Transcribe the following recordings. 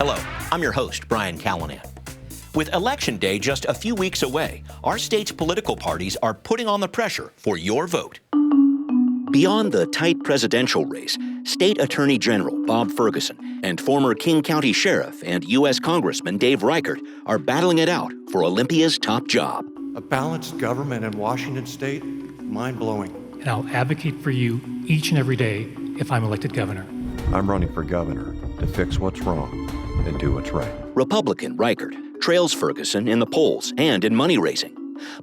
Hello, I'm your host, Brian Callanan. With Election Day just a few weeks away, our state's political parties are putting on the pressure for your vote. Beyond the tight presidential race, State Attorney General Bob Ferguson and former King County Sheriff and U.S. Congressman Dave Reichert are battling it out for Olympia's top job. A balanced government in Washington State, mind-blowing. And I'll advocate for you each and every day if I'm elected governor. I'm running for governor to fix what's wrong and do what's right. Republican Reichert trails Ferguson in the polls and in money raising.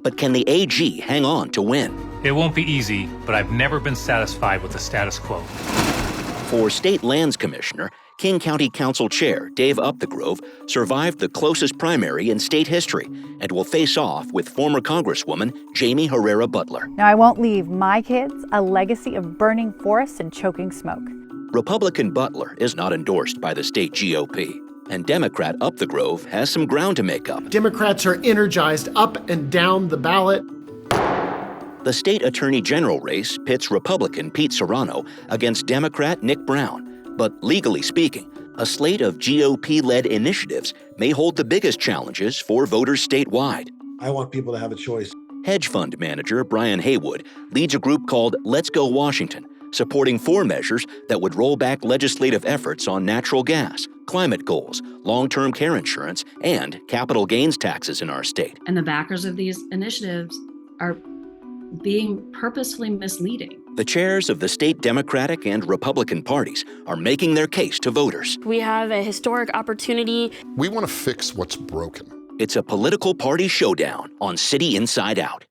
But can the AG hang on to win? It won't be easy, but I've never been satisfied with the status quo. For State Lands Commissioner, King County Council Chair Dave Upthegrove survived the closest primary in state history and will face off with former Congresswoman Jamie Herrera Butler. Now, I won't leave my kids a legacy of burning forests and choking smoke. Republican Butler is not endorsed by the state GOP, and Democrat Upthegrove has some ground to make up. Democrats are energized up and down the ballot. The state attorney general race pits Republican Pete Serrano against Democrat Nick Brown. But legally speaking, a slate of GOP-led initiatives may hold the biggest challenges for voters statewide. I want people to have a choice. Hedge fund manager Brian Haywood leads a group called Let's Go Washington, supporting 4 measures that would roll back legislative efforts on natural gas, climate goals, long-term care insurance, and capital gains taxes in our state. And the backers of these initiatives are being purposefully misleading. The chairs of the state Democratic and Republican parties are making their case to voters. We have a historic opportunity. We want to fix what's broken. It's a political party showdown on City Inside Out.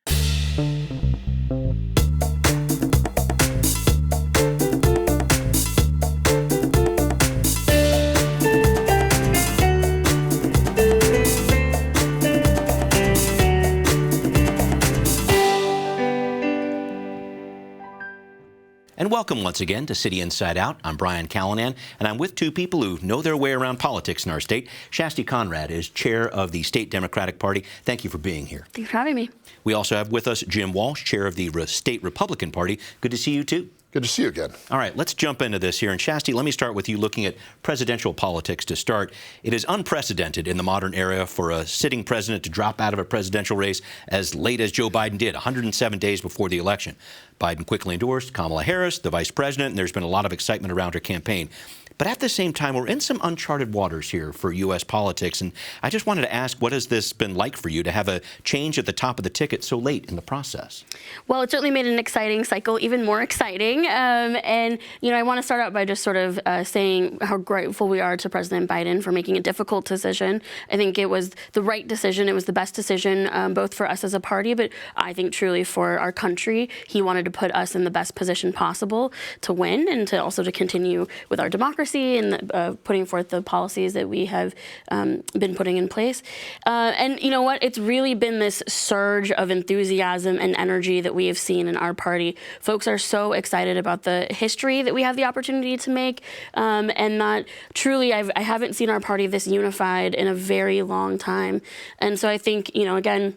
And welcome once again to City Inside Out. I'm Brian Callanan, and I'm with 2 people who know their way around politics in our state. Shasti Conrad is chair of the State Democratic Party. Thank you for being here. Thanks for having me. We also have with us Jim Walsh, chair of the State Republican Party. Good to see you, too. Good to see you again. All right, let's jump into this here. And Shasti, let me start with you looking at presidential politics to start. It is unprecedented in the modern era for a sitting president to drop out of a presidential race as late as Joe Biden did, 107 days before the election. Biden quickly endorsed Kamala Harris, the vice president, and there's been a lot of excitement around her campaign. But at the same time, we're in some uncharted waters here for U.S. politics. And I just wanted to ask, what has this been like for you to have a change at the top of the ticket so late in the process? Well, it certainly made an exciting cycle even more exciting. And, you know, I want to start out by just sort of saying how grateful we are to President Biden for making a difficult decision. I think it was the right decision. It was the best decision, both for us as a party, but I think truly for our country. He wanted to put us in the best position possible to win and to also to continue with our democracy and putting forth the policies that we have been putting in place. And you know what? It's really been this surge of enthusiasm and energy that we have seen in our party. Folks are so excited about the history that we have the opportunity to make, and that truly I haven't seen our party this unified in a very long time. And so I think, you know, again,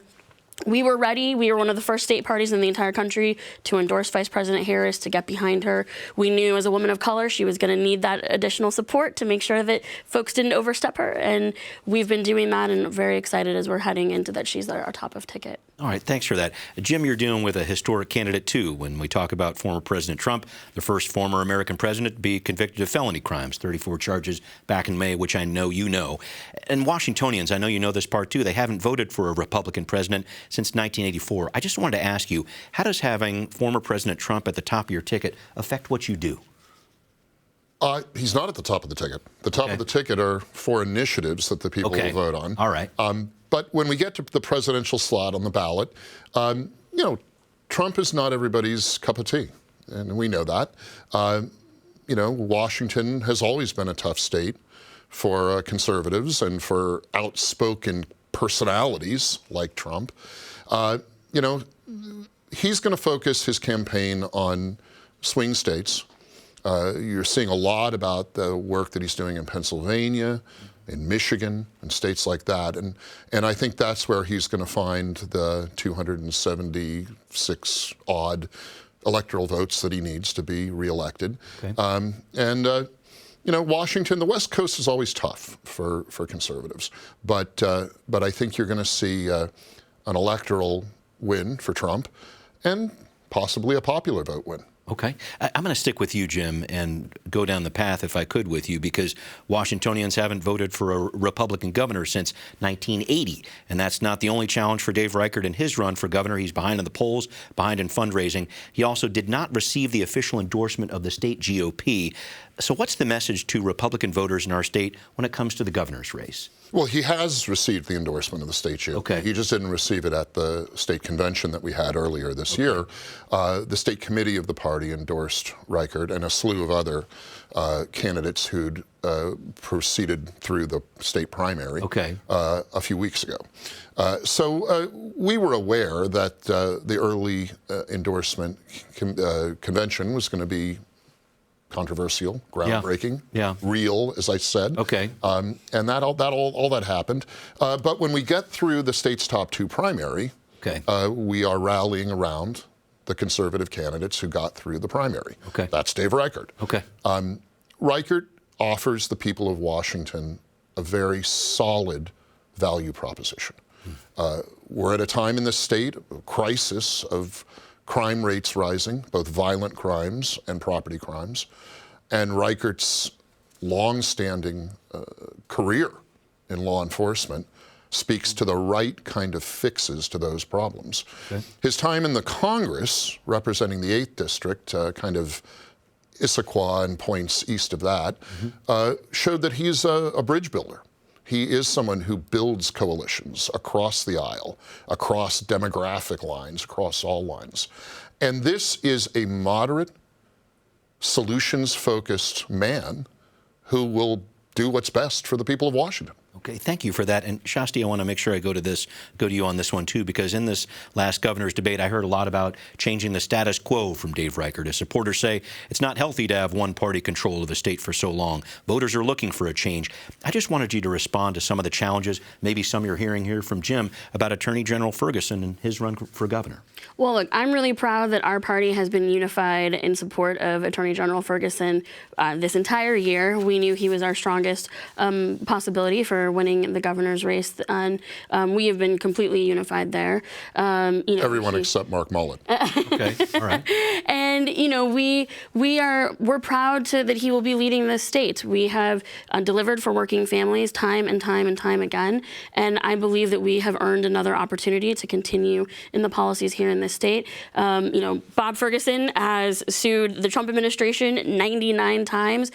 we were ready. We were one of the first state parties in the entire country to endorse Vice President Harris, to get behind her. We knew as a woman of color she was going to need that additional support to make sure that folks didn't overstep her. And we've been doing that and very excited as we're heading into that she's our top of ticket. All right, thanks for that. Jim, you're dealing with a historic candidate, too, when we talk about former President Trump, the first former American president to be convicted of felony crimes, 34 charges back in May, which I know you know. And Washingtonians, I know you know this part, too, they haven't voted for a Republican president since 1984. I just wanted to ask you, how does having former President Trump at the top of your ticket affect what you do? He's not at the top of the ticket. The top of the ticket are 4 initiatives that the people will vote on. All right. But when we get to the presidential slot on the ballot, you know, Trump is not everybody's cup of tea, and we know that. You know, Washington has always been a tough state for conservatives and for outspoken personalities like Trump. You know, he's going to focus his campaign on swing states. You're seeing a lot about the work that he's doing in Pennsylvania, in Michigan, and states like that. And I think that's where he's going to find the 276 odd electoral votes that he needs to be reelected. Okay. you know, Washington, the West Coast is always tough for conservatives, but I think you're going to see an electoral win for Trump and possibly a popular vote win. Okay. I'm going to stick with you, Jim, and go down the path, if I could, with you, because Washingtonians haven't voted for a Republican governor since 1980. And that's not the only challenge for Dave Reichert in his run for governor. He's behind in the polls, behind in fundraising. He also did not receive the official endorsement of the state GOP. So what's the message to Republican voters in our state when it comes to the governor's race? Well, he has received the endorsement of the state GOP. Okay. He just didn't receive it at the state convention that we had earlier this year. The state committee of the party endorsed Reichert and a slew of other candidates who'd proceeded through the state primary a few weeks ago. So we were aware that the early endorsement convention was going to be controversial, groundbreaking, real, as I said. And that all that happened. But when we get through the state's top two primary, we are rallying around the conservative candidates who got through the primary. That's Dave Reichert. Reichert offers the people of Washington a very solid value proposition. We're at a time in this state, a crisis of crime rates rising, both violent crimes and property crimes, and Reichert's long-standing career in law enforcement speaks to the right kind of fixes to those problems. His time in the Congress, representing the 8th District, kind of Issaquah and points east of that, showed that he's a bridge builder. He is someone who builds coalitions across the aisle, across demographic lines, across all lines. And this is a moderate, solutions-focused man who will do what's best for the people of Washington. Okay, thank you for that. And Shasti, I want to make sure I go to you on this one too, because in this last governor's debate, I heard a lot about changing the status quo from Dave Reichert. As supporters say, it's not healthy to have one-party control of the state for so long. Voters are looking for a change. I just wanted you to respond to some of the challenges, maybe some you're hearing here from Jim, about Attorney General Ferguson and his run for governor. Well, look, I'm really proud that our party has been unified in support of Attorney General Ferguson this entire year. We knew he was our strongest possibility for winning the governor's race, and we have been completely unified there. Everyone except Mark Mullen. Okay, all right. And we're proud that he will be leading this state. We have delivered for working families time and time and time again, and I believe that we have earned another opportunity to continue in the policies here in this state. Bob Ferguson has sued the Trump administration 99 times.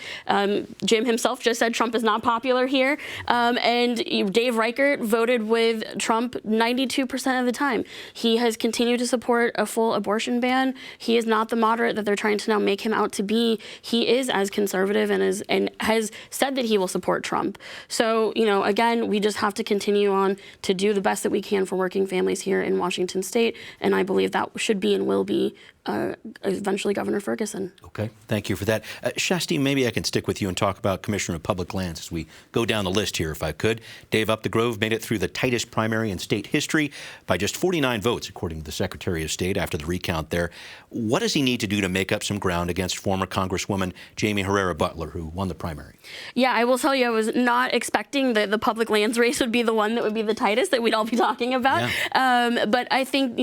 Jim himself just said Trump is not popular here. And Dave Reichert voted with Trump 92% of the time. He has continued to support a full abortion ban. He is not the moderate that they're trying to now make him out to be. He is as conservative and has said that he will support Trump. So, again, we just have to continue on to do the best that we can for working families here in Washington State. And I believe that should be and will be eventually Governor Ferguson. Okay, thank you for that. Shasti, maybe I can stick with you and talk about Commissioner of Public Lands as we go down the list here, if I could. Dave Updegrove made it through the tightest primary in state history by just 49 votes, according to the Secretary of State after the recount there. What does he need to do to make up some ground against former Congresswoman Jamie Herrera Butler, who won the primary? Yeah, I will tell you, I was not expecting that the public lands race would be the one that would be the tightest that we'd all be talking about. But I think,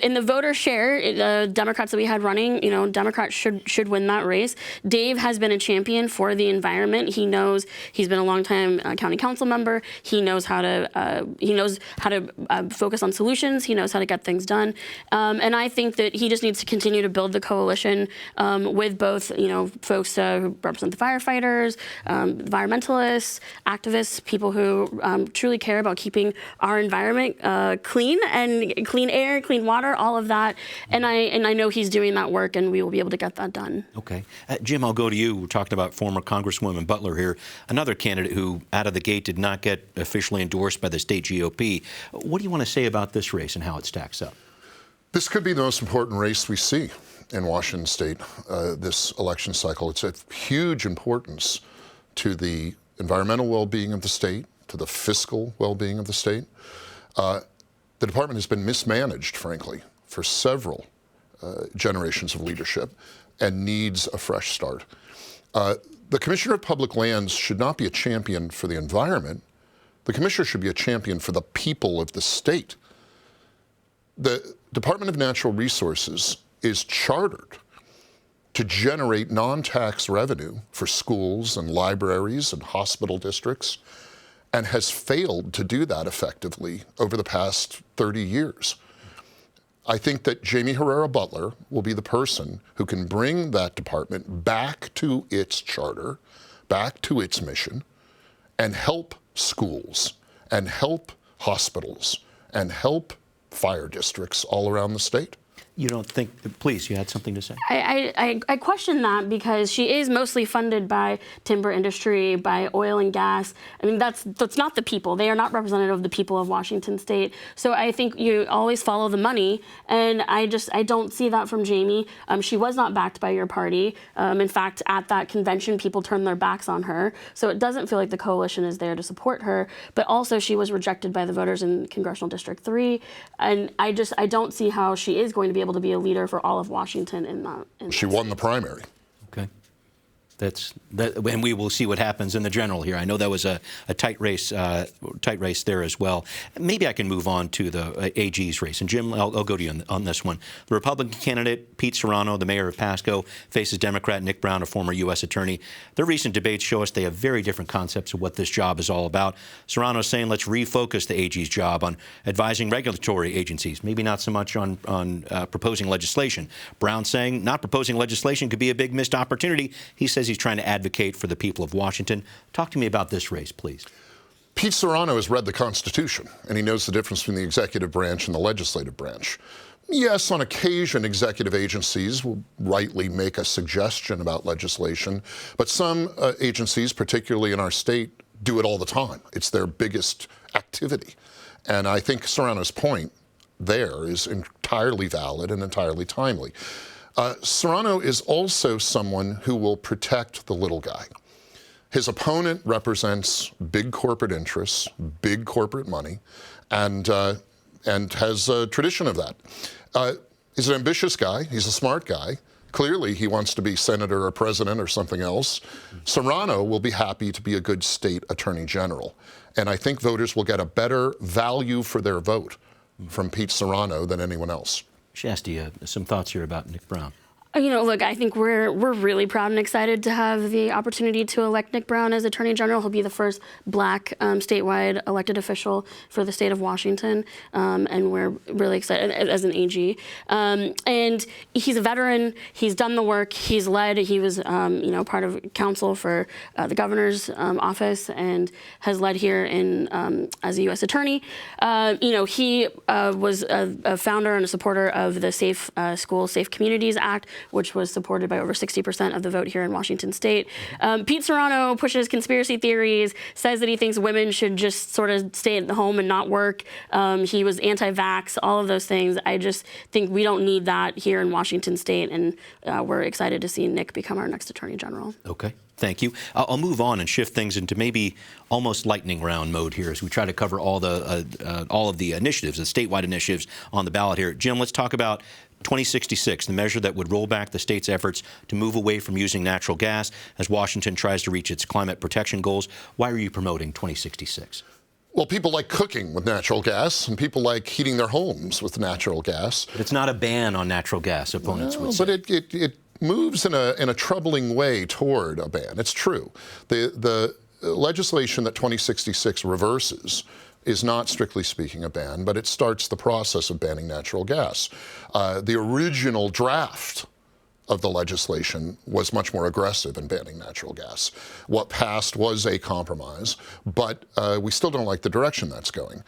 in the voter share, the Democrats that we had running, Democrats should win that race. Dave has been a champion for the environment. He knows, he's been a longtime county council member. He knows how to focus on solutions. He knows how to get things done. And I think that he just needs to continue to build the coalition with both, folks who represent the firefighters, environmentalists, activists, people who truly care about keeping our environment clean and clean air, clean water, all of that. And I know he's doing that work, and we will be able to get that done. Okay. Jim, I'll go to you. We're talking about former Congresswoman Butler here, another candidate who, out of the gate, did not get officially endorsed by the state GOP. What do you want to say about this race and how it stacks up? This could be the most important race we see in Washington State this election cycle. It's of huge importance to the environmental well-being of the state, to the fiscal well-being of the state. The department has been mismanaged, frankly, for several generations of leadership and needs a fresh start. the Commissioner of Public Lands should not be a champion for the environment. The Commissioner should be a champion for the people of the state. The Department of Natural Resources is chartered to generate non-tax revenue for schools and libraries and hospital districts, and has failed to do that effectively over the past 30 years. I think that Jamie Herrera Butler will be the person who can bring that department back to its charter, back to its mission, and help schools, and help hospitals, and help fire districts all around the state. You don't think, please, you had something to say? I question that because she is mostly funded by timber industry, by oil and gas. I mean, that's not the people. They are not representative of the people of Washington state. So I think you always follow the money, and I don't see that from Jamie. She was not backed by your party. In fact, at that convention, people turned their backs on her. So it doesn't feel like the coalition is there to support her. But also, she was rejected by the voters in Congressional District 3. And I don't see how she is going to be able to be a leader for all of Washington in that. She won the primary. Okay. And we will see what happens in the general here. I know that was a tight race there as well. Maybe I can move on to the AG's race. And Jim, I'll go to you on this one. The Republican candidate, Pete Serrano, the mayor of Pasco, faces Democrat Nick Brown, a former U.S. attorney. Their recent debates show us they have very different concepts of what this job is all about. Serrano is saying let's refocus the AG's job on advising regulatory agencies, maybe not so much on proposing legislation. Brown saying not proposing legislation could be a big missed opportunity. He says he's trying to advocate for the people of Washington. Talk to me about this race, please. Pete Serrano has read the Constitution, and he knows the difference between the executive branch and the legislative branch. Yes, on occasion, executive agencies will rightly make a suggestion about legislation, but some agencies, particularly in our state, do it all the time. It's their biggest activity. And I think Serrano's point there is entirely valid and entirely timely. Serrano is also someone who will protect the little guy. His opponent represents big corporate interests, big corporate money, and has a tradition of that. He's an ambitious guy. He's a smart guy. Clearly, he wants to be senator or president or something else. Serrano will be happy to be a good state attorney general. And I think voters will get a better value for their vote from Pete Serrano than anyone else. Shasti, some thoughts here about Nick Brown. You know, look, I think we're really proud and excited to have the opportunity to elect Nick Brown as Attorney General. He'll be the first black statewide elected official for the state of Washington, and we're really excited as an AG. And he's a veteran. He's done the work. He's led. He was, part of council for the governor's office and has led here in as a U.S. attorney. He was a founder and a supporter of the Safe Schools, Safe Communities Act, which was supported by over 60% of the vote here in Washington state. Pete Serrano pushes conspiracy theories, says that he thinks women should just sort of stay at home and not work. He was anti-vax, all of those things. I just think we don't need that here in Washington state, and we're excited to see Nick become our next Attorney General. Okay. Thank you. I'll move on and shift things into maybe almost lightning round mode here as we try to cover all of the initiatives, the statewide initiatives on the ballot here. Jim, let's talk about 2066, the measure that would roll back the state's efforts to move away from using natural gas as Washington tries to reach its climate protection goals. Why are you promoting 2066? Well, people like cooking with natural gas, and people like heating their homes with natural gas. But it's not a ban on natural gas, opponents would say. But it moves in a troubling way toward a ban. It's true. The legislation that 2066 reverses is not, strictly speaking, a ban, but it starts the process of banning natural gas. The original draft of the legislation was much more aggressive in banning natural gas. What passed was a compromise, but we still don't like the direction that's going.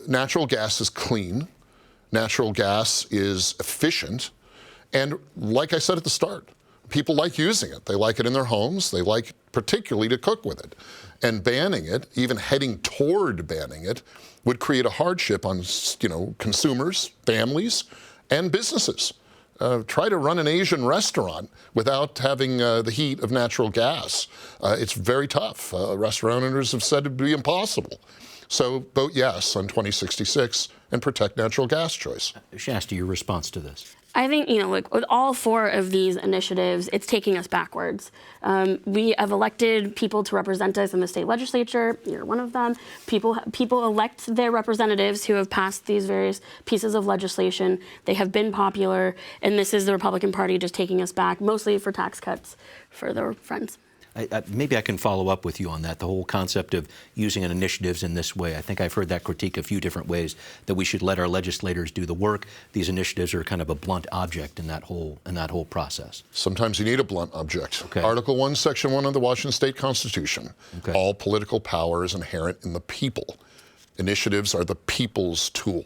Natural gas is clean. Natural gas is efficient. And like I said at the start, people like using it. They like it in their homes. They like particularly to cook with it. And banning it, even heading toward banning it, would create a hardship on, consumers, families, and businesses. Try to run an Asian restaurant without having the heat of natural gas. It's very tough. Restaurant owners have said it would be impossible. So vote yes on 2066 and protect natural gas choice. Shasti, your response to this? I think, like with all 4 of these initiatives, it's taking us backwards. We have elected people to represent us in the state legislature. You're one of them. People elect their representatives who have passed these various pieces of legislation. They have been popular, and this is the Republican Party just taking us back, mostly for tax cuts for their friends. Maybe I can follow up with you on that, the whole concept of using initiatives in this way. I think I've heard that critique a few different ways, that we should let our legislators do the work. These initiatives are kind of a blunt object in that whole process. Sometimes you need a blunt object. Okay. Article 1, Section 1 of the Washington State Constitution. Okay. All political power is inherent in the people. Initiatives are the people's tool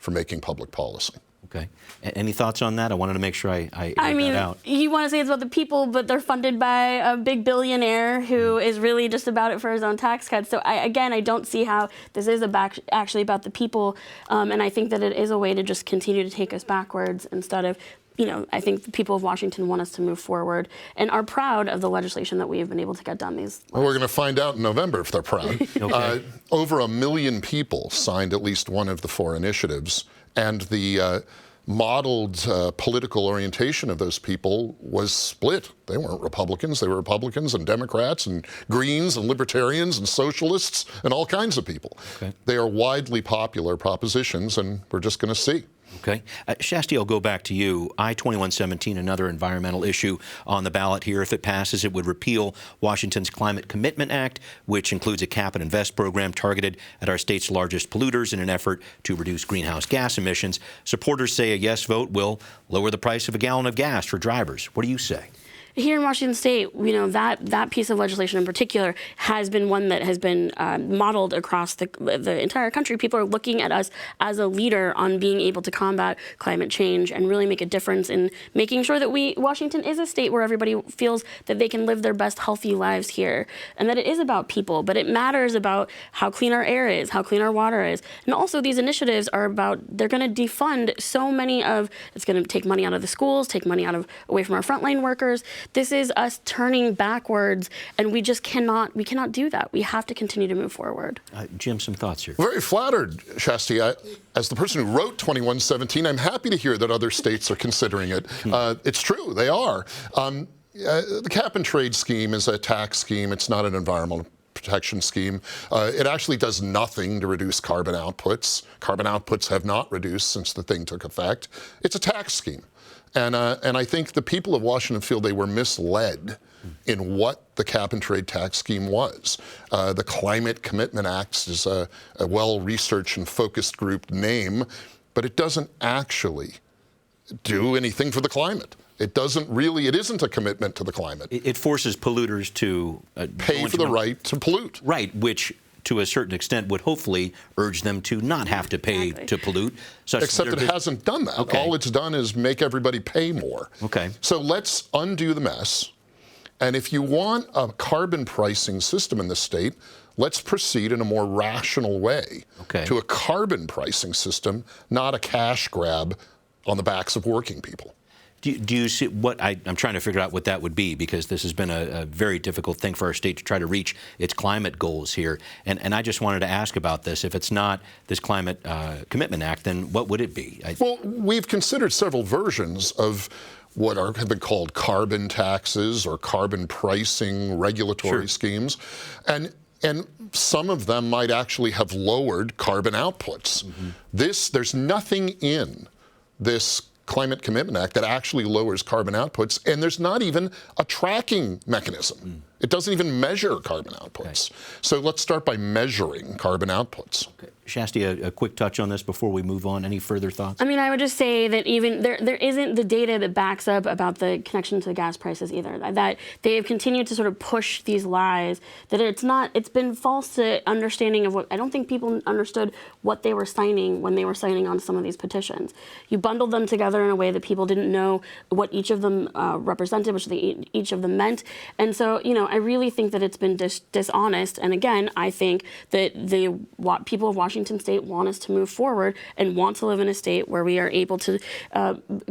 for making public policy. Okay. Any thoughts on that? I wanted to make sure I that out. You want to say it's about the people, but they're funded by a big billionaire who is really just about it for his own tax cuts. So I don't see how this is actually about the people. And I think that it is a way to just continue to take us backwards instead of, I think the people of Washington want us to move forward and are proud of the legislation that we have been able to get done these. Well, we're going to find out in November if they're proud. Okay. Over 1 million people signed at least one of the 4 initiatives, and the modeled political orientation of those people was split. They weren't Republicans. They were Republicans and Democrats and Greens and Libertarians and Socialists and all kinds of people. Okay. They are widely popular propositions, and we're just going to see. Okay. Shasti, I'll go back to you. I-2117, another environmental issue on the ballot here. If it passes, it would repeal Washington's Climate Commitment Act, which includes a cap and invest program targeted at our state's largest polluters in an effort to reduce greenhouse gas emissions. Supporters say a yes vote will lower the price of a gallon of gas for drivers. What do you say? Here in Washington State, that piece of legislation in particular has been one that has been modeled across the entire country. People are looking at us as a leader on being able to combat climate change and really make a difference in making sure that Washington is a state where everybody feels that they can live their best healthy lives here, and that it is about people, but it matters about how clean our air is, how clean our water is. And also these initiatives are about, they're going to defund so many of, it's going to take money out of the schools, take money away from our frontline workers. This is us turning backwards, and we cannot do that. We have to continue to move forward. Jim, some thoughts here. Very flattered, Shasti. As the person who wrote 2117, I'm happy to hear that other states are considering it. It's true, they are. The cap and trade scheme is a tax scheme. It's not an environmental protection scheme. It actually does nothing to reduce carbon outputs. Carbon outputs have not reduced since the thing took effect. It's a tax scheme. And I think the people of Washington feel they were misled in what the cap and trade tax scheme was. The Climate Commitment Act is a well-researched and focused group name, but it doesn't actually do anything for the climate. It isn't a commitment to the climate. It forces polluters to pay for the right to pollute. Right, which to a certain extent would hopefully urge them to not have to pay to pollute. Except it hasn't done that. Okay. All it's done is make everybody pay more. Okay. So let's undo the mess. And if you want a carbon pricing system in the state, let's proceed in a more rational way to a carbon pricing system, not a cash grab on the backs of working people. Do you see what I'm trying to figure out what that would be, because this has been a very difficult thing for our state to try to reach its climate goals here. And I just wanted to ask about this. If it's not this Climate Commitment Act, then what would it be? Well, we've considered several versions of what have been called carbon taxes or carbon pricing regulatory schemes. And some of them might actually have lowered carbon outputs. There's nothing in this Climate Commitment Act that actually lowers carbon outputs, and there's not even a tracking mechanism. It doesn't even measure carbon outputs. So let's start by measuring carbon outputs. Shasti, a quick touch on this before we move on. Any further thoughts? I mean, I would just say that even there isn't the data that backs up about the connection to the gas prices either. That they have continued to sort of push these lies, that it's been false to understanding of what, I don't think people understood what they were signing when they were signing on some of these petitions. You bundled them together in a way that people didn't know what each of them represented, which each of them meant. And so, I really think that it's been dishonest. And again, I think that the people of Washington State want us to move forward and want to live in a state where we are able to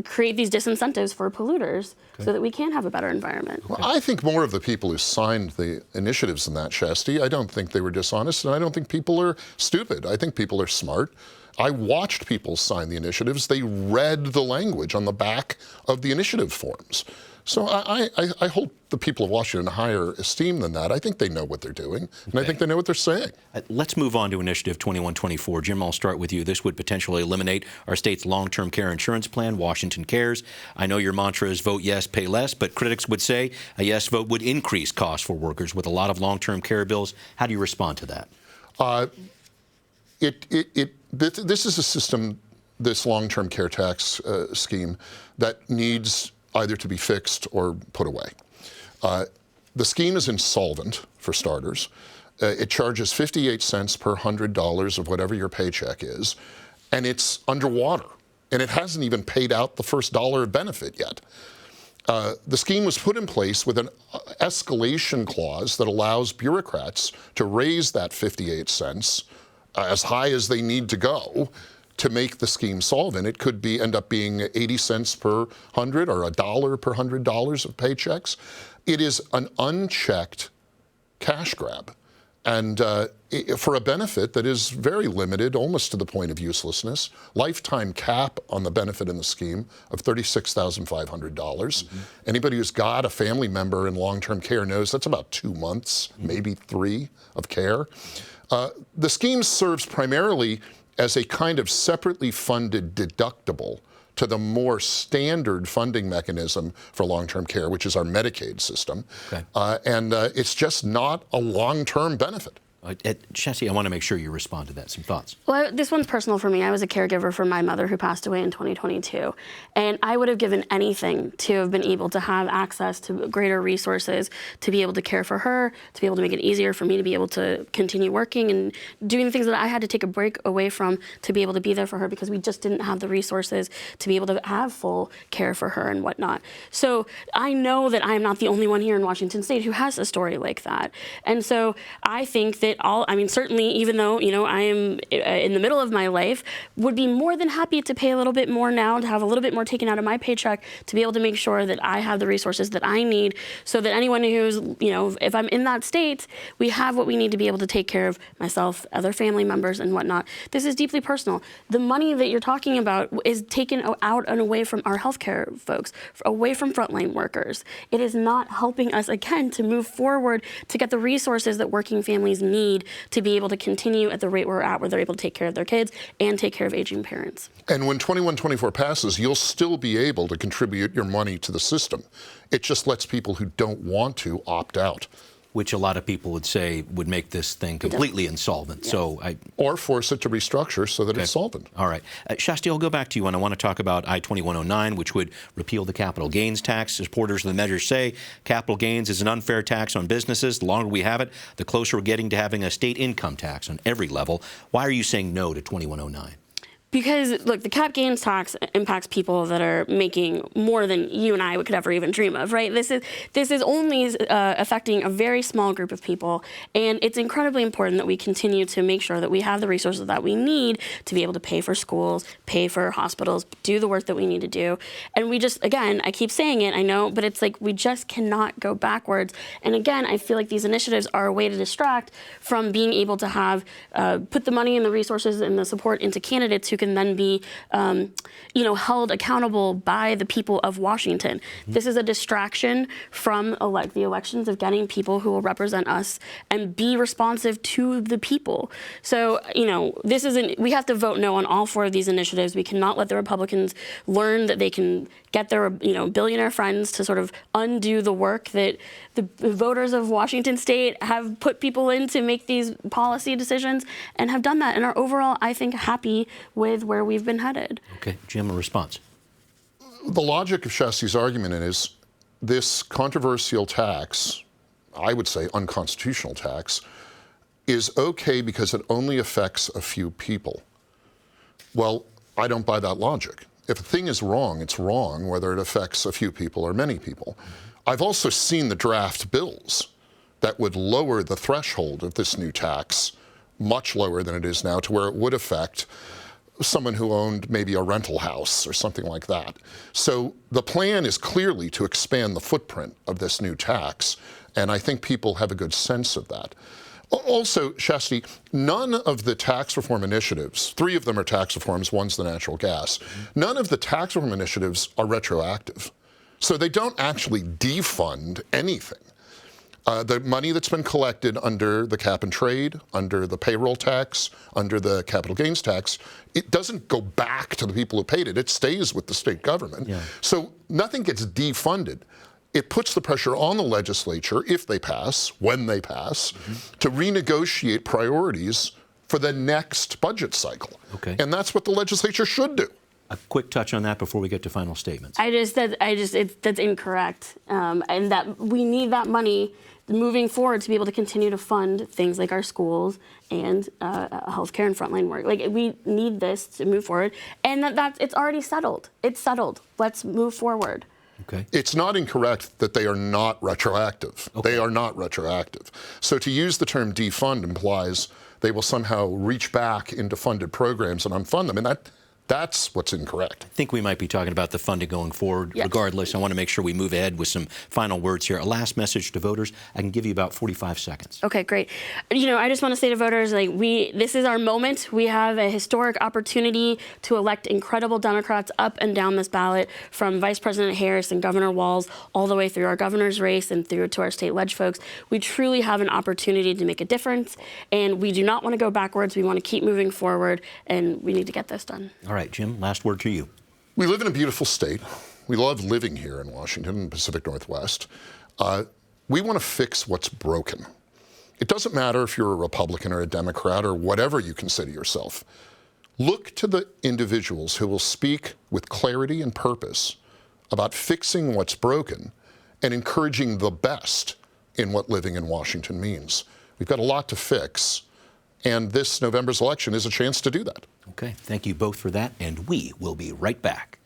create these disincentives for polluters so that we can have a better environment. Well, I think more of the people who signed the initiatives in that, Shasti, I don't think they were dishonest, and I don't think people are stupid. I think people are smart. I watched people sign the initiatives. They read the language on the back of the initiative forms. So I hold the people of Washington in higher esteem than that. I think they know what they're doing, and I think they know what they're saying. Let's move on to Initiative 2124. Jim, I'll start with you. This would potentially eliminate our state's long-term care insurance plan, Washington Cares. I know your mantra is vote yes, pay less, but critics would say a yes vote would increase costs for workers with a lot of long-term care bills. How do you respond to that? This is a system, this long-term care tax scheme, that needs either to be fixed or put away. The scheme is insolvent, for starters. It charges 58 cents per $100 of whatever your paycheck is, and it's underwater. And it hasn't even paid out the first dollar of benefit yet. The scheme was put in place with an escalation clause that allows bureaucrats to raise that 58 cents as high as they need to go to make the scheme solvent. It could end up being 80 cents per 100 or $1 per $100 of paychecks. It is an unchecked cash grab, and for a benefit that is very limited, almost to the point of uselessness. Lifetime cap on the benefit in the scheme of $36,500. Anybody who's got a family member in long-term care knows that's about 2 months, maybe 3 of care. The scheme serves primarily as a kind of separately funded deductible to the more standard funding mechanism for long-term care, which is our Medicaid system. Okay. And it's just not a long-term benefit. Shasti, I want to make sure you respond to that. Some thoughts? Well, this one's personal for me. I was a caregiver for my mother who passed away in 2022. And I would have given anything to have been able to have access to greater resources, to be able to care for her, to be able to make it easier for me to be able to continue working and doing the things that I had to take a break away from to be able to be there for her, because we just didn't have the resources to be able to have full care for her and whatnot. So I know that I'm not the only one here in Washington State who has a story like that. And so I think that certainly, even though, I am in the middle of my life, would be more than happy to pay a little bit more now, to have a little bit more taken out of my paycheck, to be able to make sure that I have the resources that I need, so that anyone who's, if I'm in that state, we have what we need to be able to take care of myself, other family members, and whatnot. This is deeply personal. The money that you're talking about is taken out and away from our healthcare folks, away from frontline workers. It is not helping us, again, to move forward, to get the resources that working families need to be able to continue at the rate we're at, where they're able to take care of their kids and take care of aging parents. And when 2124 passes, you'll still be able to contribute your money to the system. It just lets people who don't want to opt out. Which a lot of people would say would make this thing completely insolvent. Yes. Or force it to restructure so that it's solvent. All right. Shasti, I'll go back to you, and I want to talk about I-2109, which would repeal the capital gains tax. Supporters of the measure say capital gains is an unfair tax on businesses. The longer we have it, the closer we're getting to having a state income tax on every level. Why are you saying no to 2109? Because, look, the cap gains tax impacts people that are making more than you and I could ever even dream of, right? This is only affecting a very small group of people, and it's incredibly important that we continue to make sure that we have the resources that we need to be able to pay for schools, pay for hospitals, do the work that we need to do. And we just, again, I keep saying it, I know, but it's like we just cannot go backwards. And again, I feel like these initiatives are a way to distract from being able to have, put the money and the resources and the support into candidates who can then be, held accountable by the people of Washington. This is a distraction from the elections of getting people who will represent us and be responsive to the people. So, this isn't. We have to vote no on all 4 of these initiatives. We cannot let the Republicans learn that they can get their, billionaire friends to sort of undo the work that the voters of Washington State have put people in to make these policy decisions, and have done that, and are overall, I think, happy with where we've been headed. Okay, Jim, a response. The logic of Shasti's argument is this controversial tax, I would say unconstitutional tax, is okay because it only affects a few people. Well, I don't buy that logic. If a thing is wrong, it's wrong, whether it affects a few people or many people. I've also seen the draft bills that would lower the threshold of this new tax much lower than it is now, to where it would affect someone who owned maybe a rental house or something like that. So the plan is clearly to expand the footprint of this new tax, and I think people have a good sense of that. Also, Shasti, none of the tax reform initiatives, 3 of them are tax reforms, one's the natural gas, none of the tax reform initiatives are retroactive. So they don't actually defund anything. The money that's been collected under the cap and trade, under the payroll tax, under the capital gains tax, it doesn't go back to the people who paid it. It stays with the state government. Yeah. So nothing gets defunded. It puts the pressure on the legislature, if they pass, when they pass, to renegotiate priorities for the next budget cycle. Okay. And that's what the legislature should do. A quick touch on that before we get to final statements. That's incorrect, and that we need that money moving forward to be able to continue to fund things like our schools and healthcare and frontline work. Like, we need this to move forward, and it's already settled. It's settled. Let's move forward. Okay. It's not incorrect that they are not retroactive. Okay. They are not retroactive. So to use the term defund implies they will somehow reach back into funded programs and unfund them, and that's what's incorrect. I think we might be talking about the funding going forward. Yes. Regardless, I want to make sure we move ahead with some final words here. A last message to voters. I can give you about 45 seconds. Okay, great. I just want to say to voters, this is our moment. We have a historic opportunity to elect incredible Democrats up and down this ballot, from Vice President Harris and Governor Walz all the way through our governor's race and through to our state ledge folks. We truly have an opportunity to make a difference, and we do not want to go backwards. We want to keep moving forward, and we need to get this done. All right, Jim, last word to you. We live in a beautiful state. We love living here in Washington and the Pacific Northwest. We want to fix what's broken. It doesn't matter if you're a Republican or a Democrat or whatever you consider yourself. Look to the individuals who will speak with clarity and purpose about fixing what's broken and encouraging the best in what living in Washington means. We've got a lot to fix, and this November's election is a chance to do that. Okay, thank you both for that, and we will be right back.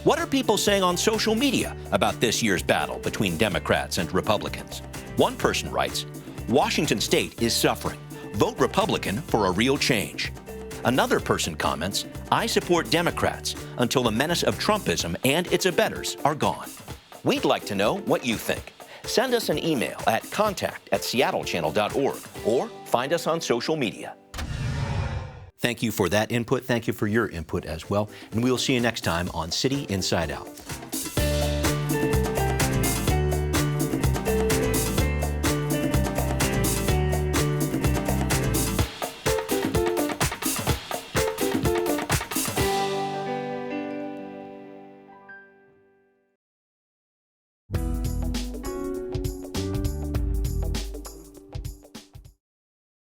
What are people saying on social media about this year's battle between Democrats and Republicans? One person writes, "Washington State is suffering. Vote Republican for a real change." Another person comments, "I support Democrats until the menace of Trumpism and its abettors are gone." We'd like to know what you think. Send us an email at contact@seattle.gov or find us on social media. Thank you for that input. Thank you for your input as well. And we will see you next time on City Inside Out.